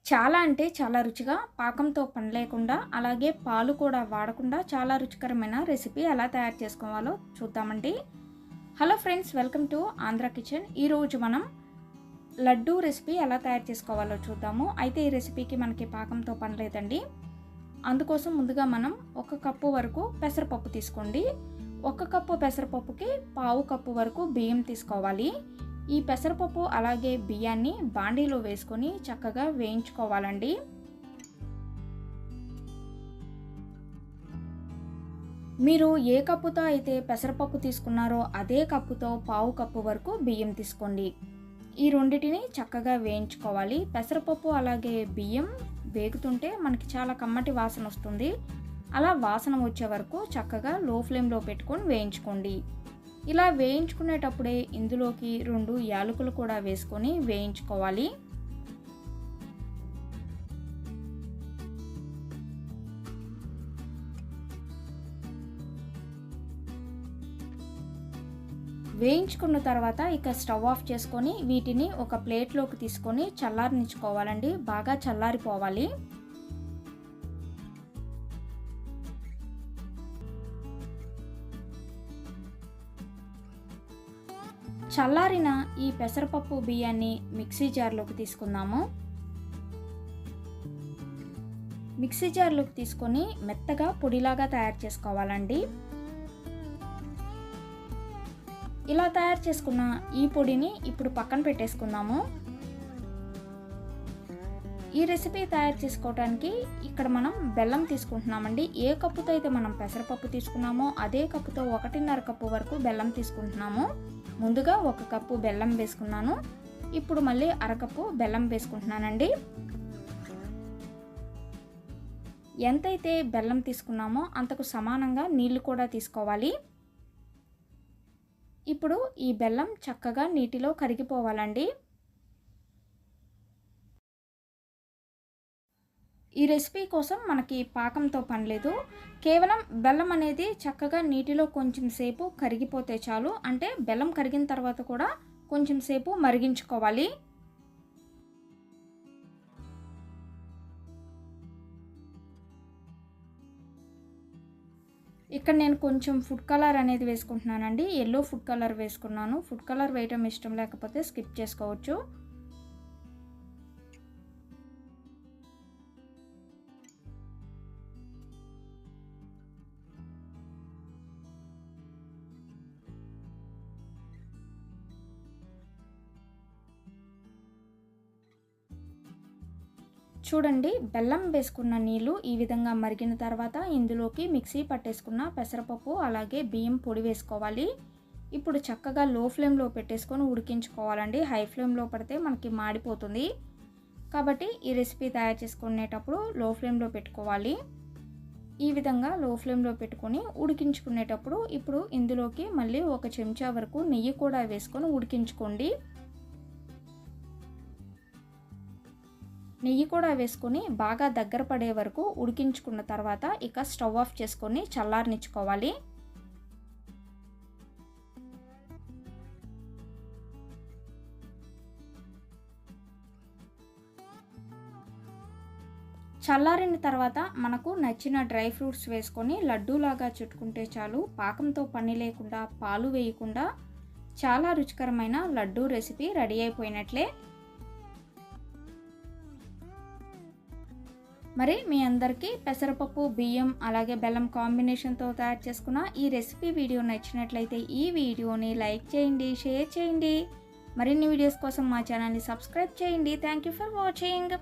చాలా అంటే చాలా రుచిగా పాకంతో పని లేకుండా అలాగే పాలు కూడా వాడకుండా చాలా రుచికరమైన రెసిపీ ఎలా తయారు చేసుకోవాలో చూద్దామండి. Hello friends, welcome to Andhra kitchen. ఈరోజు మనం లడ్డూ రెసిపీ ఎలా తయారు చేసుకోవాలో చూద్దాము. అయితే ఈ రెసిపీకి మనకి పాకంతో పని లేదండి. అందుకోసం ముందుగా మనం 1 కప్పు వరకు పెసరపప్పు తీసుకోండి. 1 కప్పు పెసరపప్పుకి పావు కప్పు వరకు బియ్యం తీసుకోవాలి. ఈ పెసరపప్పు అలాగే బియ్యాన్ని బాండీలో వేసుకొని చక్కగా వేయించుకోవాలండి. మీరు ఏ కప్పుతో అయితే పెసరపప్పు తీసుకున్నారో అదే కప్పుతో పావు కప్పు వరకు బియ్యం తీసుకోండి. ఈ రెండిటిని చక్కగా వేయించుకోవాలి. పెసరపప్పు అలాగే బియ్యం వేగుతుంటే మనకి చాలా కమ్మటి వాసన వస్తుంది. అలా వాసన వచ్చే వరకు చక్కగా లో ఫ్లేమ్లో పెట్టుకొని వేయించుకోండి. ఇలా వేయించుకునేటప్పుడే ఇందులోకి 2 యాలకులు కూడా వేసుకొని వేయించుకోవాలి. వేయించుకున్న తర్వాత ఇక స్టవ్ ఆఫ్ చేసుకొని వీటిని ఒక ప్లేట్లోకి తీసుకొని చల్లారనిచ్చుకోవాలండి. బాగా చల్లారిపోవాలి. చల్లారిన ఈ పెసరపప్పు బియ్యాన్ని మిక్సీ జార్లోకి తీసుకుందాము. మిక్సీ జార్లోకి తీసుకొని మెత్తగా పొడిలాగా తయారు చేసుకోవాలండి. ఇలా తయారు చేసుకున్న ఈ పొడిని ఇప్పుడు పక్కన పెట్టేసుకుందాము. ఈ రెసిపీ తయారు చేసుకోవడానికి ఇక్కడ మనం బెల్లం తీసుకుంటున్నామండి. ఏ కప్పుతో అయితే మనం పెసరపప్పు తీసుకున్నామో అదే కప్పుతో 1.5 కప్పు వరకు బెల్లం తీసుకుంటున్నాము. ముందుగా 1 కప్పు బెల్లం వేసుకున్నాను. ఇప్పుడు మళ్ళీ అరకప్పు బెల్లం వేసుకుంటున్నానండి. ఎంతైతే బెల్లం తీసుకున్నామో అంతకు సమానంగా నీళ్లు కూడా తీసుకోవాలి. ఇప్పుడు ఈ బెల్లం చక్కగా నీటిలో కరిగిపోవాలండి. ఈ రెసిపీ కోసం మనకి పాకంతో పని లేదు. కేవలం బెల్లం అనేది చక్కగా నీటిలో కొంచెం సేపు కరిగిపోతే చాలు. అంటే బెల్లం కరిగిన తర్వాత కూడా కొంచెం సేపు మరిగించుకోవాలి. ఇక్కడ నేను కొంచెం ఫుడ్ కలర్ అనేది వేసుకుంటున్నానండి. ఎల్లో ఫుడ్ కలర్ వేసుకున్నాను. ఫుడ్ కలర్ వేయటం ఇష్టం లేకపోతే స్కిప్ చేసుకోవచ్చు. చూడండి, బెల్లం వేసుకున్న నీళ్ళు ఈ విధంగా మరిగిన తర్వాత ఇందులోకి మిక్సీ పట్టేసుకున్న పెసరపప్పు అలాగే బియ్యం పొడి వేసుకోవాలి. ఇప్పుడు చక్కగా లో ఫ్లేమ్లో పెట్టేసుకొని ఉడికించుకోవాలండి. హై ఫ్లేమ్లో పడితే మనకి మాడిపోతుంది. కాబట్టి ఈ రెసిపీ తయారు చేసుకునేటప్పుడు లో ఫ్లేమ్లో పెట్టుకోవాలి. ఈ విధంగా లో ఫ్లేమ్లో పెట్టుకొని ఉడికించుకునేటప్పుడు ఇప్పుడు ఇందులోకి మళ్ళీ 1 చెంచా వరకు నెయ్యి కూడా వేసుకొని ఉడికించుకోండి. నెయ్యి కూడా వేసుకొని బాగా దగ్గర పడే వరకు ఉడికించుకున్న తర్వాత ఇక స్టవ్ ఆఫ్ చేసుకొని చల్లారనిచ్చుకోవాలి. చల్లారిన తర్వాత మనకు నచ్చిన డ్రై ఫ్రూట్స్ వేసుకొని లడ్డూలాగా చుట్టుకుంటే చాలు. పాకంతో పని లేకుండా, పాలు వేయకుండా చాలా రుచికరమైన లడ్డూ రెసిపీ రెడీ అయిపోయినట్లే. మరి మీ అందరికీ పెసరపప్పు బియ్యం అలాగే బెల్లం కాంబినేషన్తో తయారు చేసుకున్న ఈ రెసిపీ వీడియో నచ్చినట్లయితే ఈ వీడియోని లైక్ చేయండి, షేర్ చేయండి. మరిన్ని వీడియోస్ కోసం మా ఛానల్ని సబ్స్క్రైబ్ చేయండి. Thank you for watching.